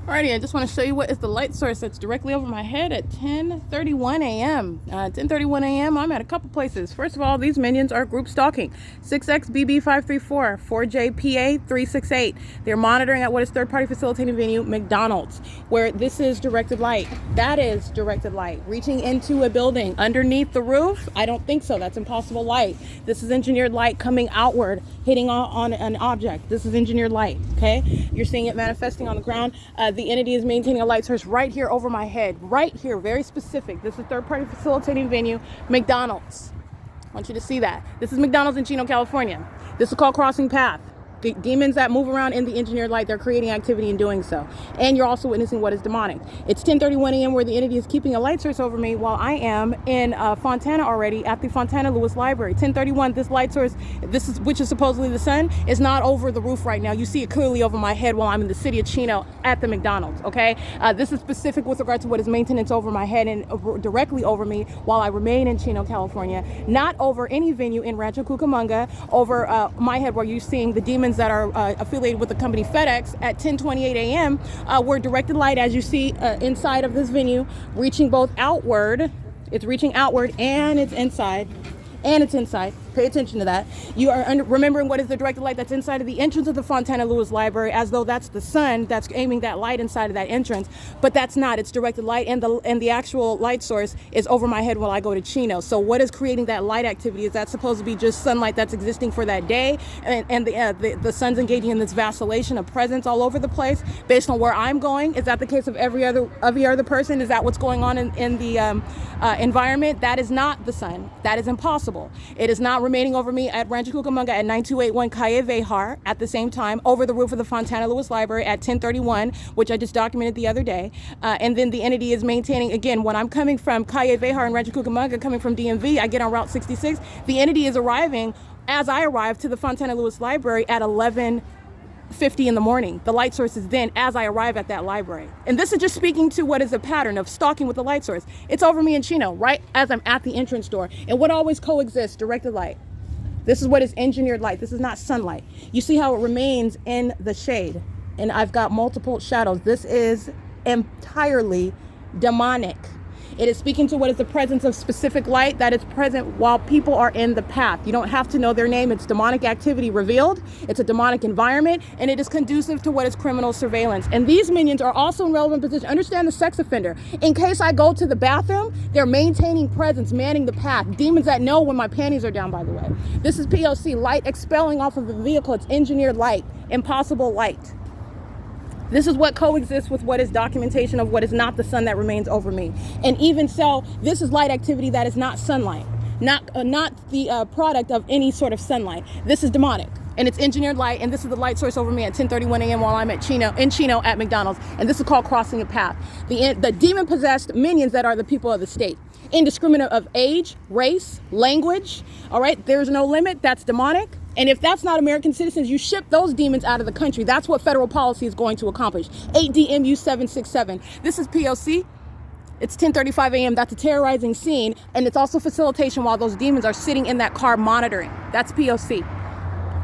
Alrighty, I just want to show you what is the light source that's directly over my head at 10:31 a.m. 10:31 a.m. I'm at a couple places. First of all, these minions are group stalking. 6XBB534, 4JPA368. They're monitoring at what is third-party facilitating venue, McDonald's, where this is directed light. That is directed light. Reaching into a building underneath the roof? I don't think so. That's impossible light. This is engineered light coming outward, hitting on an object. This is engineered light, okay? You're seeing it manifesting on the ground. The entity is maintaining a light source right here over my head, right here, very specific. This is third-party facilitating venue, McDonald's. I want you to see that. This is McDonald's in Chino, California. This is called crossing path. The demons that move around in the engineered light, they're creating activity in doing so. And you're also witnessing what is demonic. It's 10:31 a.m. where the entity is keeping a light source over me while I am in Fontana already at the Fontana Lewis Library. 10:31, this light source, which is supposedly the sun, is not over the roof right now. You see it clearly over my head while I'm in the city of Chino at the McDonald's, okay? This is specific with regard to what is maintenance over my head and directly over me while I remain in Chino, California. Not over any venue in Rancho Cucamonga, over my head where you're seeing the demons that are affiliated with the company FedEx at 10:28 a.m. Where directed light, as you see inside of this venue, reaching both outward. It's reaching outward and it's inside. And it's inside. Pay attention to that. You are remembering what is the directed light that's inside of the entrance of the Fontana Lewis Library, as though that's the sun that's aiming that light inside of that entrance, but that's not. It's directed light, and the actual light source is over my head while I go to Chino. So what is creating that light activity? Is that supposed to be just sunlight that's existing for that day, and the sun's engaging in this vacillation of presence all over the place based on where I'm going? Is that the case of every other person? Is that what's going on in the environment? That is not the sun. That is impossible. It is not remaining over me at Rancho Cucamonga at 9281 Calle Vejar at the same time, over the roof of the Fontana Lewis Library at 10:31, which I just documented the other day. And then the entity is maintaining, again, when I'm coming from Calle Vejar and Rancho Cucamonga, coming from DMV, I get on Route 66. The entity is arriving as I arrive to the Fontana Lewis Library at 11:50 in the morning. The light source is then as I arrive at that library. And this is just speaking to what is a pattern of stalking with the light source. It's over me in Chino, right as I'm at the entrance door. And what always coexists? Directed light. This is what is engineered light. This is not sunlight. You see how it remains in the shade. And I've got multiple shadows. This is entirely demonic. It is speaking to what is the presence of specific light that is present while people are in the path. You don't have to know their name. It's demonic activity revealed. It's a demonic environment, and it is conducive to what is criminal surveillance. And these minions are also in relevant position. Understand the sex offender. In case I go to the bathroom, they're maintaining presence, manning the path. Demons that know when my panties are down, by the way. This is P.O.C, light expelling off of the vehicle. It's engineered light, impossible light. This is what coexists with what is documentation of what is not the sun that remains over me. And even so, this is light activity that is not sunlight, not the product of any sort of sunlight. This is demonic, and it's engineered light, and this is the light source over me at 10:31 a.m. while I'm at Chino at McDonald's, and this is called crossing a path. The demon-possessed minions that are the people of the state, indiscriminate of age, race, language, all right? There's no limit. That's demonic. And if that's not American citizens, you ship those demons out of the country. That's what federal policy is going to accomplish. 8DMU 767. This is P.O.C. It's 10:35 a.m. That's a terrorizing scene. And it's also facilitation while those demons are sitting in that car monitoring. That's P.O.C.